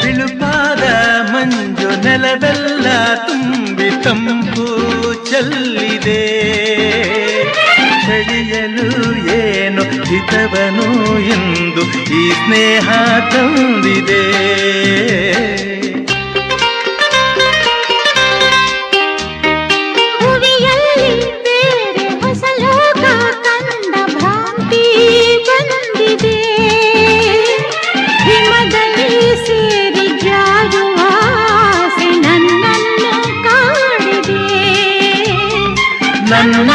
ಬಿಳುಪಾದ ಮಂಜು ನೆಲವೆಲ್ಲ ತುಂಬಿ ತಂಪು ಚೆಲ್ಲಿದೆ. ಚಳಿಯಲು ಏನು ಹಿತವನು ಎಂದು ಈ ಸ್ನೇಹ ತಂದಿದೆ. ನನ್ನ